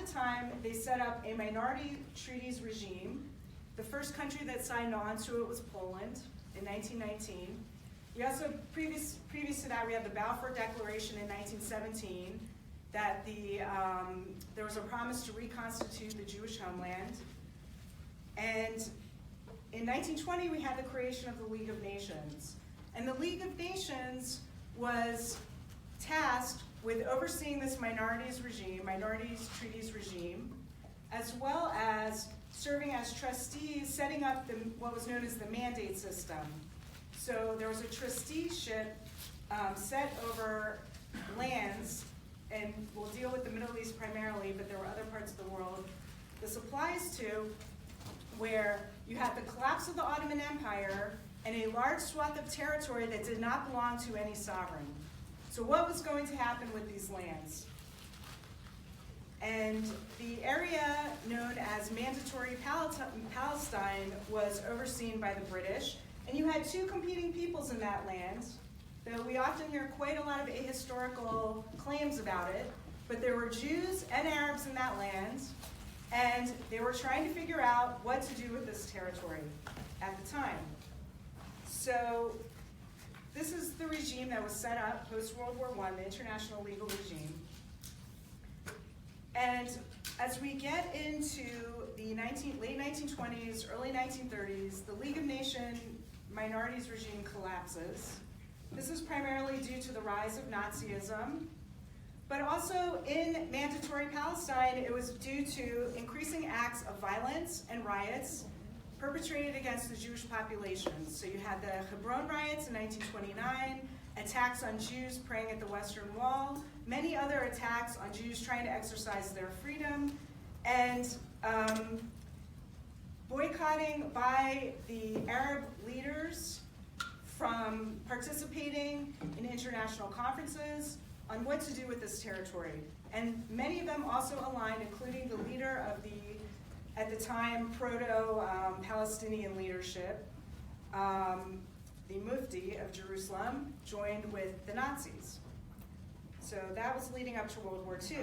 the time, they set up a minority treaties regime. The first country that signed on to it was Poland in 1919. We also, previous to that, we had the Balfour Declaration in 1917, that there was a promise to reconstitute the Jewish homeland. And in 1920, we had the creation of the League of Nations. And the League of Nations was tasked with overseeing this minorities treaties regime, as well as serving as trustees, setting up what was known as the mandate system. So there was a trusteeship set over lands, and we'll deal with the Middle East primarily, but there were other parts of the world this applies to, where you had the collapse of the Ottoman Empire and a large swath of territory that did not belong to any sovereign. So what was going to happen with these lands? And the area known as Mandatory Palestine was overseen by the British, and you had two competing peoples in that land, though we often hear quite a lot of ahistorical claims about it, but there were Jews and Arabs in that land, and they were trying to figure out what to do with this territory at the time. So this is the regime that was set up post-World War I, the international legal regime. And as we get into the late 1920s, early 1930s, the League of Nations minorities regime collapses. This is primarily due to the rise of Nazism, but also in Mandatory Palestine, it was due to increasing acts of violence and riots perpetrated against the Jewish population. So you had the Hebron riots in 1929, attacks on Jews praying at the Western Wall, many other attacks on Jews trying to exercise their freedom, and boycotting by the Arab leaders from participating in international conferences on what to do with this territory. And many of them also aligned, including the leader of the, at the time, proto-Palestinian leadership, the Mufti of Jerusalem, joined with the Nazis. So that was leading up to World War II.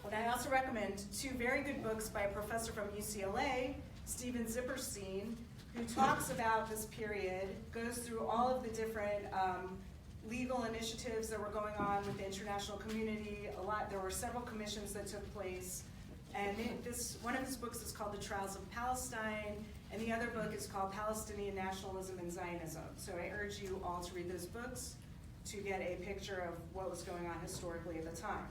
And I also recommend two very good books by a professor from UCLA, Steven Zipperstein, who talks about this period, goes through all of the different legal initiatives that were going on with the international community. There were several commissions that took place. And one of his books is called The Trials of Palestine, and the other book is called Palestinian Nationalism and Zionism. So I urge you all to read those books to get a picture of what was going on historically at the time.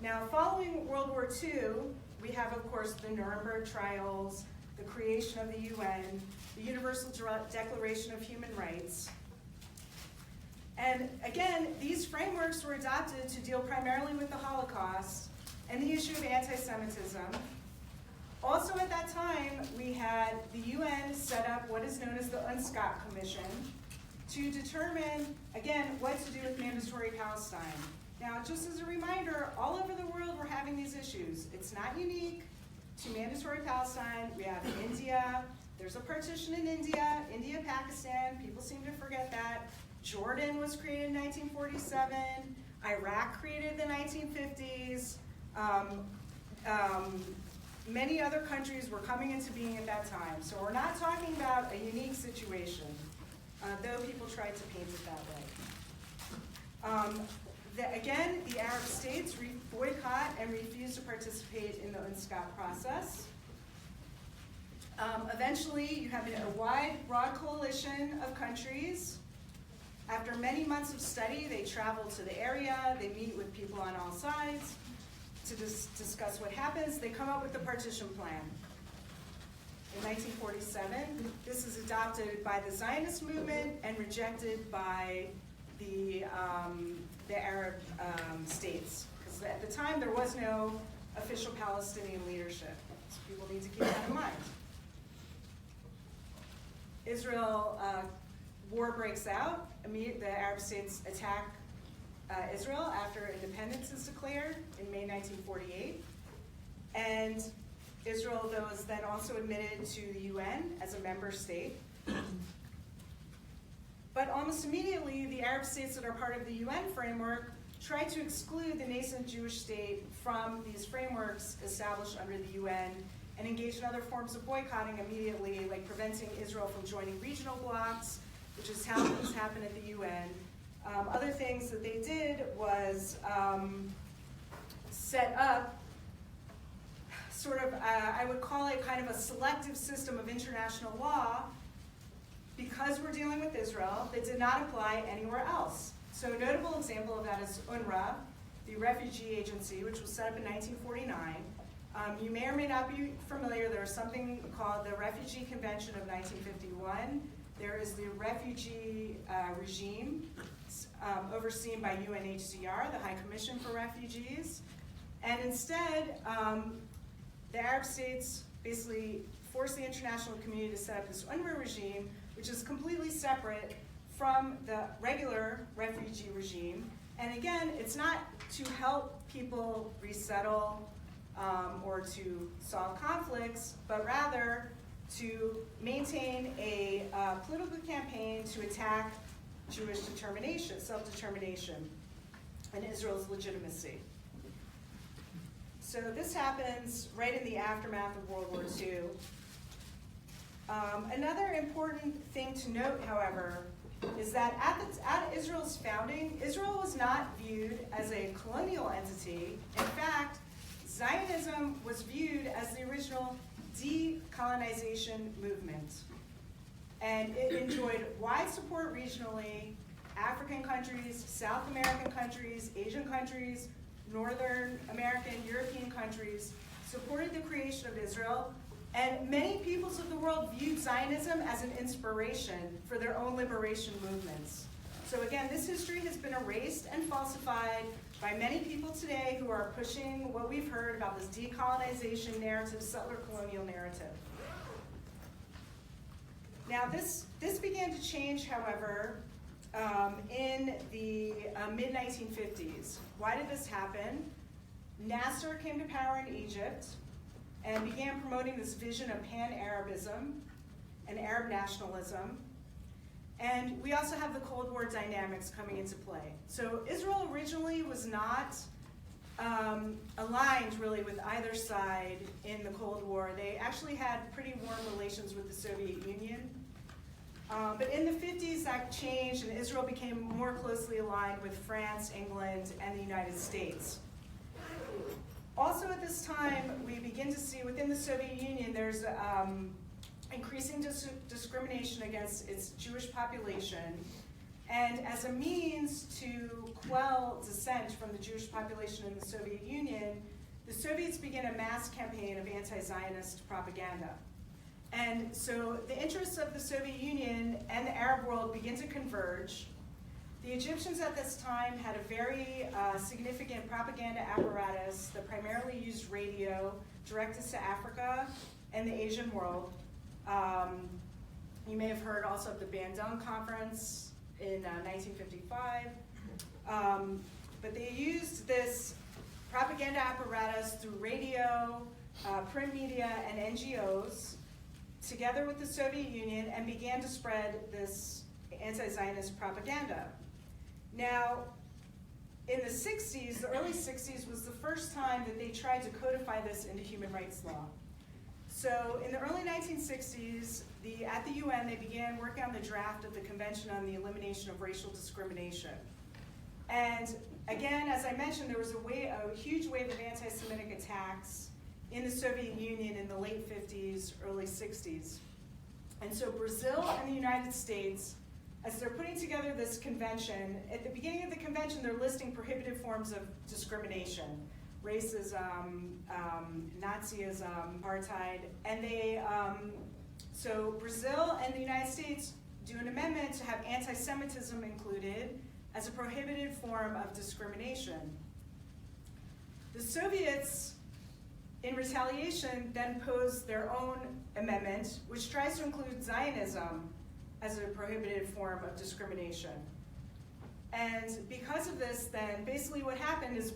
Now, following World War II, we have, of course, the Nuremberg trials, the creation of the UN, the Universal Declaration of Human Rights. And again, these frameworks were adopted to deal primarily with the Holocaust and the issue of anti-Semitism. Also at that time, we had the UN set up what is known as the UNSCOP Commission to determine, again, what to do with Mandatory Palestine. Now, just as a reminder, all over the world we're having these issues. It's not unique to Mandatory Palestine. We have India. There's a partition in India, Pakistan. People seem to forget that. Jordan was created in 1947. Iraq created in the 1950s. Many other countries were coming into being at that time. So we're not talking about a unique situation, though people tried to paint it that way. Again, the Arab states boycott and refuse to participate in the UNSCOP process. Eventually, you have a wide, broad coalition of countries. After many months of study, they travel to the area, they meet with people on all sides to discuss what happens. They come up with the partition plan. In 1947, this is adopted by the Zionist movement and rejected by the Arab states. Because at the time, there was no official Palestinian leadership. So people need to keep that in mind. Israel, war breaks out. The Arab states attack Israel after independence is declared in May 1948. And Israel, though, is then also admitted to the UN as a member state. But almost immediately, the Arab states that are part of the UN framework tried to exclude the nascent Jewish state from these frameworks established under the UN and engaged in other forms of boycotting immediately, like preventing Israel from joining regional blocs, which is how things happen at the UN. Other things that they did was set up sort of, I would call it kind of a selective system of international law, because we're dealing with Israel, that did not apply anywhere else. So a notable example of that is UNRWA, the refugee agency, which was set up in 1949. You may or may not be familiar, there's something called the Refugee Convention of 1951. There is the refugee regime overseen by UNHCR, the High Commission for Refugees. And instead, the Arab states basically forced the international community to set up this UNRWA regime, which is completely separate from the regular refugee regime. And again, it's not to help people resettle or to solve conflicts, but rather to maintain a political campaign to attack Jewish determination, self-determination, and Israel's legitimacy. So this happens right in the aftermath of World War II. Another important thing to note, however, is that at Israel's founding, Israel was not viewed as a colonial entity. In fact, Zionism was viewed as the original decolonization movement. And it enjoyed wide support regionally. African countries, South American countries, Asian countries, Northern American, European countries supported the creation of Israel. And many peoples of the world viewed Zionism as an inspiration for their own liberation movements. So again, this history has been erased and falsified by many people today who are pushing what we've heard about this decolonization narrative, settler colonial narrative. Now this began to change, however, in the mid-1950s. Why did this happen? Nasser came to power in Egypt and began promoting this vision of pan-Arabism and Arab nationalism. And we also have the Cold War dynamics coming into play. So Israel originally was not aligned really with either side in the Cold War. They actually had pretty warm relations with the Soviet Union. But in the 50s that changed and Israel became more closely aligned with France, England, and the United States. Also at this time, we begin to see within the Soviet Union there's increasing discrimination against its Jewish population. And as a means to quell dissent from the Jewish population in the Soviet Union, the Soviets began a mass campaign of anti-Zionist propaganda. And so the interests of the Soviet Union and the Arab world begin to converge. The Egyptians at this time had a very significant propaganda apparatus that primarily used radio, directed to Africa and the Asian world. You may have heard also of the Bandung Conference in 1955. But they used this propaganda apparatus through radio, print media, and NGOs, together with the Soviet Union, and began to spread this anti-Zionist propaganda. Now, in the 60s, the early 60s was the first time that they tried to codify this into human rights law. So in the early 1960s, at the UN, they began working on the draft of the Convention on the Elimination of Racial Discrimination. And again, as I mentioned, there was a huge wave of anti-Semitic attacks in the Soviet Union in the late 50s, early 60s. And so Brazil and the United States, as they're putting together this convention, at the beginning of the convention, they're listing prohibited forms of discrimination, racism, Nazism, apartheid, and so Brazil and the United States do an amendment to have anti-Semitism included as a prohibited form of discrimination. The Soviets, in retaliation, then posed their own amendment, which tries to include Zionism as a prohibited form of discrimination. And because of this, then basically what happened is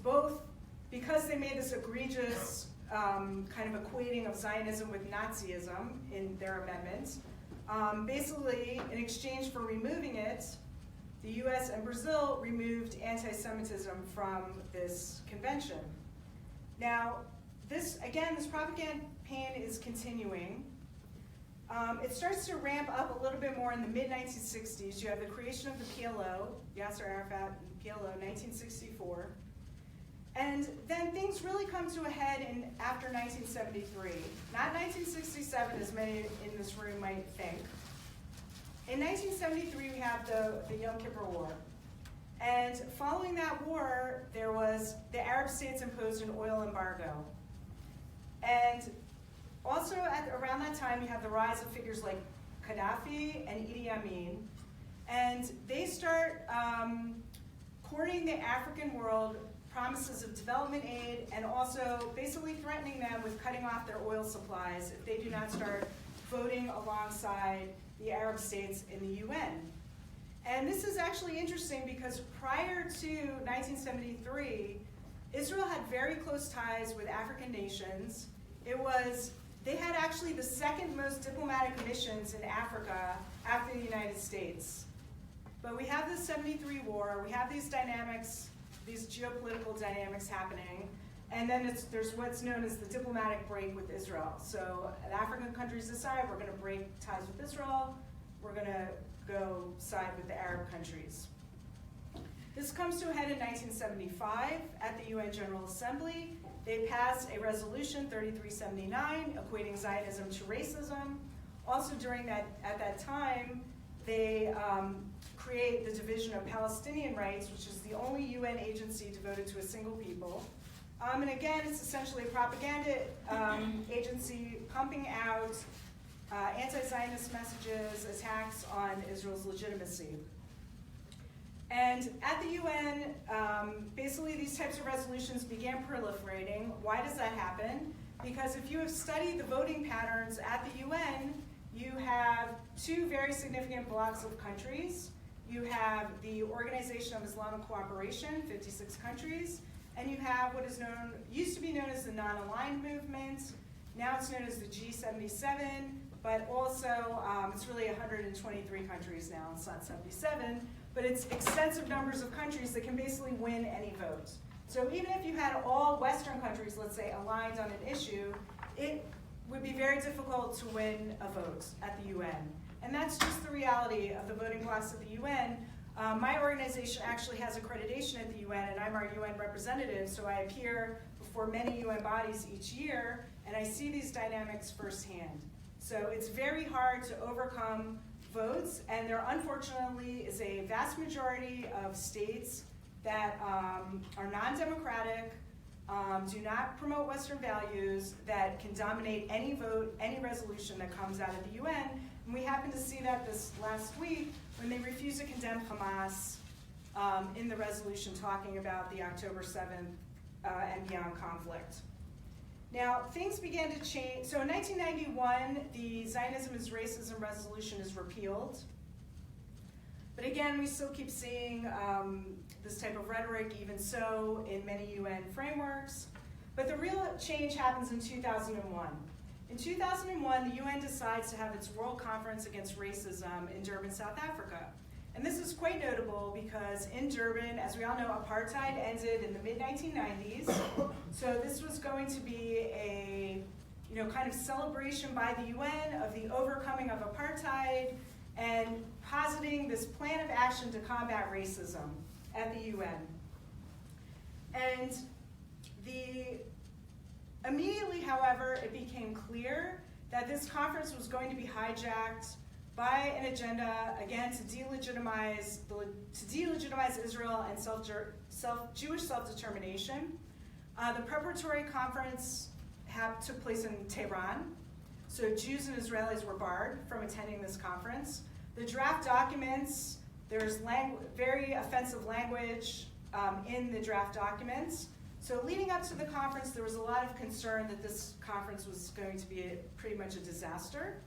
because they made this egregious kind of equating of Zionism with Nazism in their amendments, basically in exchange for removing it, the US and Brazil removed anti-Semitism from this convention. Now, this propaganda campaign is continuing. It starts to ramp up a little bit more in the mid-1960s. You have the creation of the PLO, Yasser Arafat and PLO, 1964. And then things really come to a head after 1973. Not 1967, as many in this room might think. In 1973, we have the Yom Kippur War. And following that war, there was the Arab states imposed an oil embargo. And also around that time, you have the rise of figures like Gaddafi and Idi Amin. And they start courting the African world promises of development aid and also basically threatening them with cutting off their oil supplies if they do not start voting alongside the Arab states in the UN. And this is actually interesting because prior to 1973, Israel had very close ties with African nations. They had actually the second most diplomatic missions in Africa after the United States. But we have the 73 war, we have these dynamics, these geopolitical dynamics happening, and then there's what's known as the diplomatic break with Israel. So the African countries decide we're going to break ties with Israel, we're going to go side with the Arab countries. This comes to a head in 1975 at the UN General Assembly. They passed a resolution, 3379, equating Zionism to racism. Also at that time, they create the Division of Palestinian Rights, which is the only UN agency devoted to a single people. And again, it's essentially a propaganda agency pumping out anti-Zionist messages, attacks on Israel's legitimacy. And at the UN, basically these types of resolutions began proliferating. Why does that happen? Because if you have studied the voting patterns at the UN, you have two very significant blocks of countries. You have the Organization of Islamic Cooperation, 56 countries, and you have what used to be known as the non-aligned movement. Now it's known as the G77, but also it's really 123 countries now. It's not 77, but it's extensive numbers of countries that can basically win any vote. So even if you had all Western countries, let's say, aligned on an issue, it would be very difficult to win a vote at the UN. And that's just the reality of the voting blocks at the UN. My organization actually has accreditation at the UN, and I'm our UN representative, so I appear before many UN bodies each year, and I see these dynamics firsthand. So it's very hard to overcome votes, and there unfortunately is a vast majority of states that are non-democratic, do not promote Western values, that can dominate any vote, any resolution that comes out of the UN. And we happened to see that this last week when they refused to condemn Hamas in the resolution talking about the October 7th and beyond conflict. Now, things began to change. So in 1991, the Zionism is Racism resolution is repealed. But again, we still keep seeing this type of rhetoric, even so, in many UN frameworks. But the real change happens in 2001. In 2001, the UN decides to have its World Conference Against Racism in Durban, South Africa. And this is quite notable because in Durban, as we all know, apartheid ended in the mid-1990s. So this was going to be a kind of celebration by the UN of the overcoming of apartheid and positing this plan of action to combat racism at the UN. And immediately, however, it became clear that this conference was going to be hijacked by an agenda, again, to delegitimize Israel and Jewish self-determination. The preparatory conference took place in Tehran, so Jews and Israelis were barred from attending this conference. The draft documents, there's very offensive language in the draft documents. So leading up to the conference, there was a lot of concern that this conference was going to be pretty much a disaster.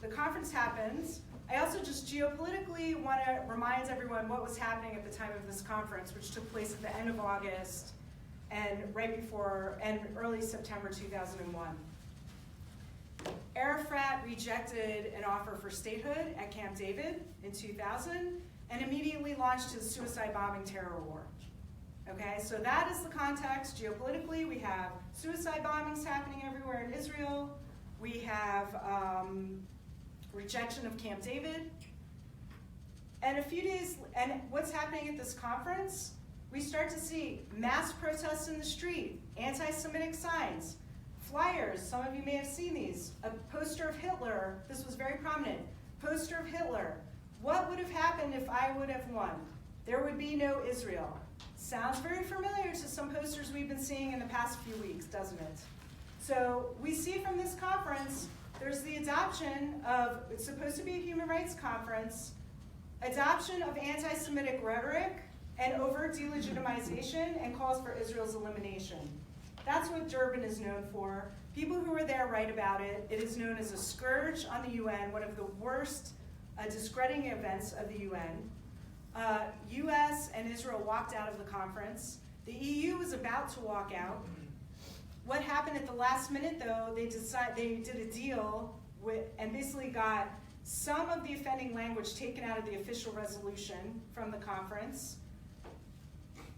The conference happens. I also just geopolitically want to remind everyone what was happening at the time of this conference, which took place at the end of August and early September 2001. Arafat rejected an offer for statehood at Camp David in 2000 and immediately launched his suicide bombing terror war. Okay, so that is the context. Geopolitically, we have suicide bombings happening everywhere in Israel. We have rejection of Camp David. And a few days, and what's happening at this conference? We start to see mass protests in the street, anti-Semitic signs, flyers, some of you may have seen these, a poster of Hitler, this was very prominent, poster of Hitler. What would have happened if I would have won? There would be no Israel. Sounds very familiar to some posters we've been seeing in the past few weeks, doesn't it? So we see from this conference, there's the adoption of, it's supposed to be a human rights conference, adoption of anti-Semitic rhetoric and overt delegitimization and calls for Israel's elimination. That's what Durban is known for. People who were there write about it. It is known as a scourge on the UN, one of the worst discrediting events of the UN. US and Israel walked out of the conference. The EU was about to walk out. What happened at the last minute, though, they did a deal with, and basically got some of the offending language taken out of the official resolution from the conference.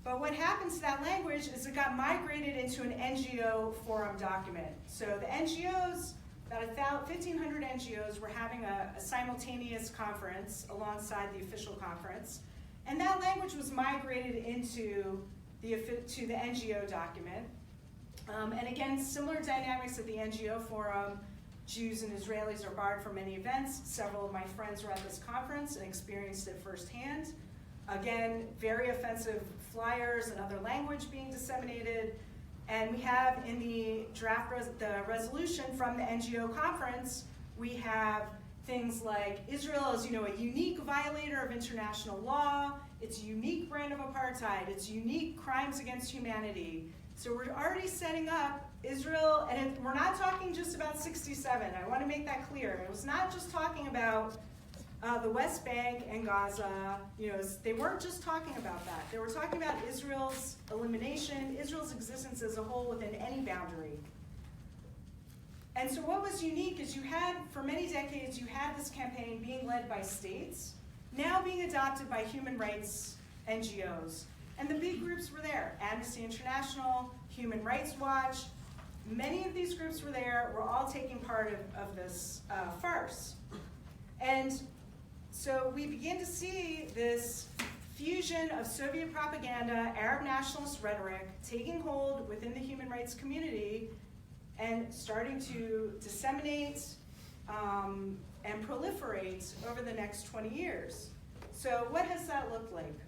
But what happened to that language is it got migrated into an NGO forum document. So the NGOs, about 1,500 NGOs were having a simultaneous conference alongside the official conference. And that language was migrated into the NGO document. And again, similar dynamics at the NGO forum. Jews and Israelis are barred from many events. Several of my friends were at this conference and experienced it firsthand. Again, very offensive flyers and other language being disseminated. And we have in the draft, the resolution from the NGO conference, we have things like Israel is, a unique violator of international law. It's a unique brand of apartheid. It's unique crimes against humanity. So we're already setting up Israel, and we're not talking just about 67. I want to make that clear. It was not just talking about the West Bank and Gaza. They weren't just talking about that. They were talking about Israel's elimination, Israel's existence as a whole within any boundary. And so what was unique is for many decades, you had this campaign being led by states, now being adopted by human rights NGOs. And the big groups were there, Amnesty International, Human Rights Watch. Many of these groups were there, were all taking part of this farce. And so we begin to see this fusion of Soviet propaganda, Arab nationalist rhetoric, taking hold within the human rights community and starting to disseminate and proliferate over the next 20 years. So what has that looked like?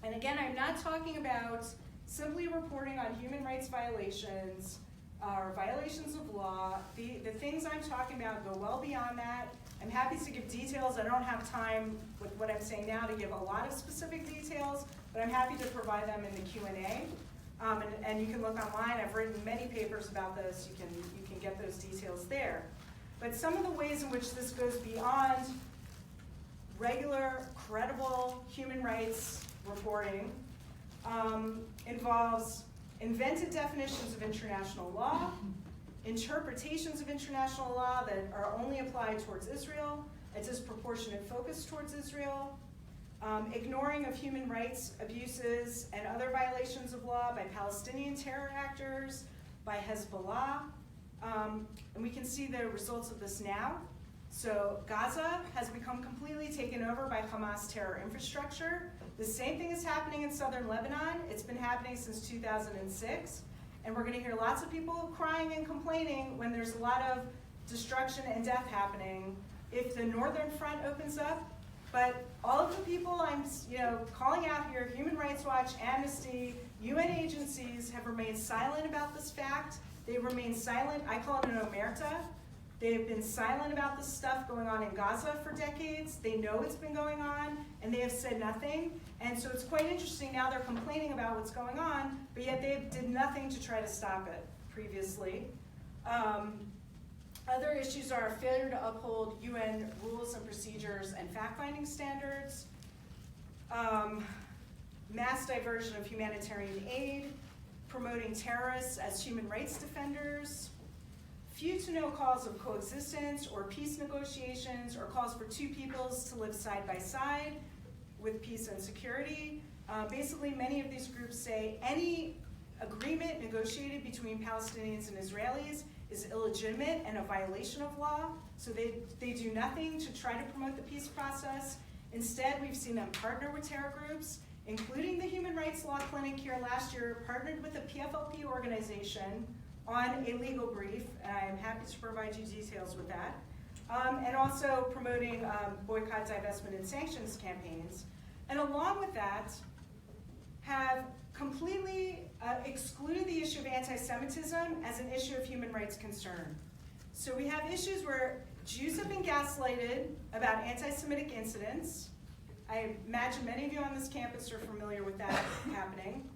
And again, I'm not talking about simply reporting on human rights violations or violations of law. The things I'm talking about go well beyond that. I'm happy to give details. I don't have time with what I'm saying now to give a lot of specific details, but I'm happy to provide them in the Q&A. And you can look online. I've written many papers about this. You can get those details there. But some of the ways in which this goes beyond regular, credible human rights reporting involves invented definitions of international law, interpretations of international law that are only applied towards Israel, a disproportionate focus towards Israel, ignoring of human rights abuses and other violations of law by Palestinian terror actors, by Hezbollah, and we can see the results of this now. So Gaza has become completely taken over by Hamas terror infrastructure. The same thing is happening in southern Lebanon. It's been happening since 2006. And we're going to hear lots of people crying and complaining when there's a lot of destruction and death happening if the northern front opens up. But all of the people I'm calling out here, Human Rights Watch, Amnesty, UN agencies have remained silent about this fact. They remain silent. I call it an omerta. They have been silent about this stuff going on in Gaza for decades. They know it's been going on, and they have said nothing. And so it's quite interesting now they're complaining about what's going on, but yet they did nothing to try to stop it previously. Other issues are failure to uphold UN rules and procedures and fact-finding standards, mass diversion of humanitarian aid, promoting terrorists as human rights defenders, few to no calls of coexistence or peace negotiations or calls for two peoples to live side by side with peace and security. Basically, many of these groups say any agreement negotiated between Palestinians and Israelis is illegitimate and a violation of law, so they do nothing to try to promote the peace process. Instead, we've seen them partner with terror groups, including the Human Rights Law Clinic here last year, partnered with a PFLP organization on a legal brief, and I am happy to provide you details with that, and also promoting boycott, divestment, and sanctions campaigns. And along with that, have completely excluded the issue of anti-Semitism as an issue of human rights concern. So we have issues where Jews have been gaslighted about anti-Semitic incidents. I imagine many of you on this campus are familiar with that happening.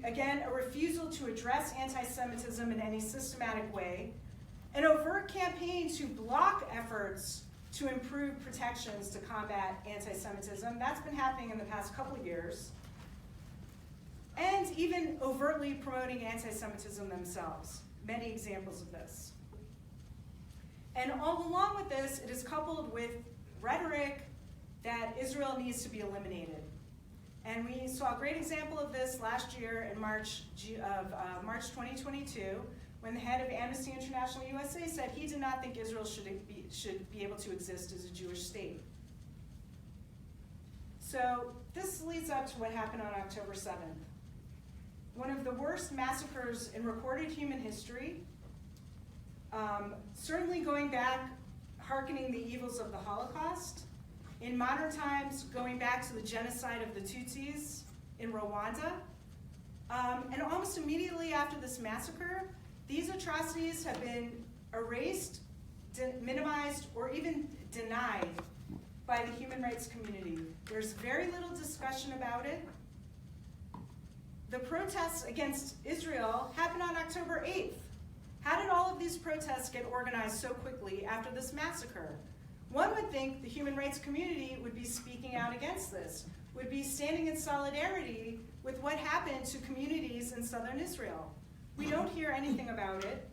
Again, a refusal to address anti-Semitism in any systematic way. An overt campaign to block efforts to improve protections to combat anti-Semitism. That's been happening in the past couple of years. And even overtly promoting anti-Semitism themselves. Many examples of this. And all along with this, it is coupled with rhetoric that Israel needs to be eliminated. And we saw a great example of this last year in March 2022, when the head of Amnesty International USA said he did not think Israel should be able to exist as a Jewish state. So this leads up to what happened on October 7th. One of the worst massacres in recorded human history, certainly going back, hearkening the evils of the Holocaust. In modern times, going back to the genocide of the Tutsis in Rwanda. And almost immediately after this massacre, these atrocities have been erased, minimized, or even denied by the human rights community. There's very little discussion about it. The protests against Israel happened on October 8th. How did all of these protests get organized so quickly after this massacre? One would think the human rights community would be speaking out against this, would be standing in solidarity with what happened to communities in southern Israel. We don't hear anything about it.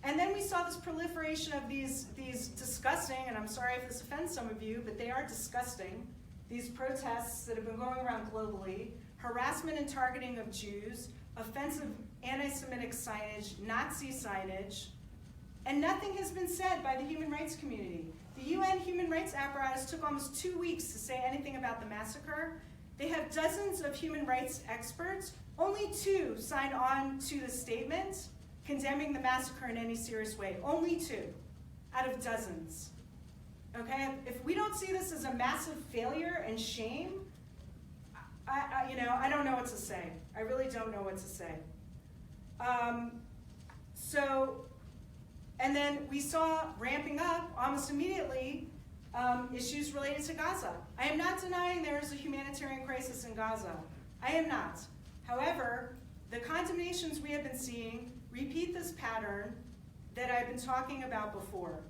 And then we saw this proliferation of these disgusting, and I'm sorry if this offends some of you, but they are disgusting, these protests that have been going around globally, harassment and targeting of Jews, offensive anti-Semitic signage, Nazi signage, and nothing has been said by the human rights community. The UN human rights apparatus took almost 2 weeks to say anything about the massacre. They have dozens of human rights experts. Only 2 signed on to the statement condemning the massacre in any serious way. Only 2 out of dozens. Okay, if we don't see this as a massive failure and shame, I don't know what to say. I really don't know what to say. And then we saw ramping up almost immediately issues related to Gaza. I am not denying there is a humanitarian crisis in Gaza. I am not. However, the condemnations we have been seeing repeat this pattern that I've been talking about before,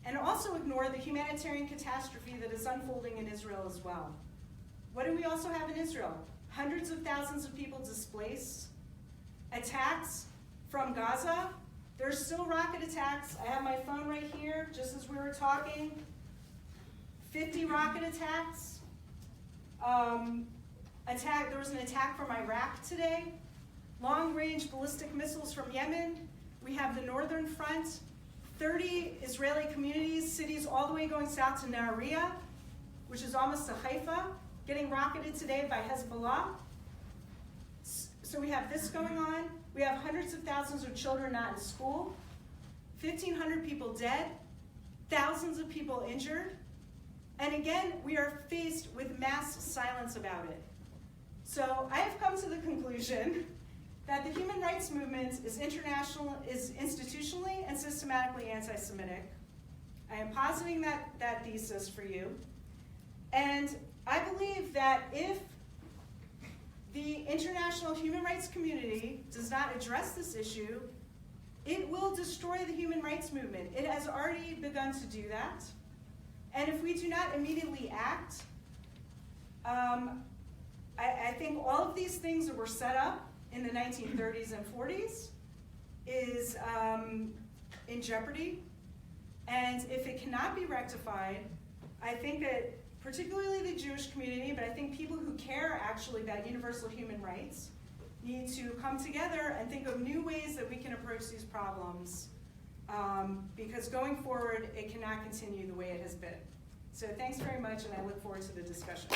and also ignore the humanitarian catastrophe that is unfolding in Israel as well. What do we also have in Israel? Hundreds of thousands of people displaced, attacks from Gaza. There's still rocket attacks. I have my phone right here, just as we were talking. 50 rocket attacks. There was an attack from Iraq today. Long-range ballistic missiles from Yemen. We have the northern front. 30 Israeli communities, cities all the way going south to Nahariya, which is almost to Haifa, getting rocketed today by Hezbollah. So we have this going on. We have hundreds of thousands of children not in school, 1,500 people dead, thousands of people injured. And again, we are faced with mass silence about it. So I have come to the conclusion that the human rights movement is institutionally and systematically anti-Semitic. I am positing that thesis for you. And I believe that if the international human rights community does not address this issue, it will destroy the human rights movement. It has already begun to do that. And if we do not immediately act, I think all of these things that were set up in the 1930s and 40s is in jeopardy. And if it cannot be rectified, I think that particularly the Jewish community, but I think people who care actually about universal human rights, need to come together and think of new ways that we can approach these problems, because going forward, it cannot continue the way it has been. So thanks very much, and I look forward to the discussion.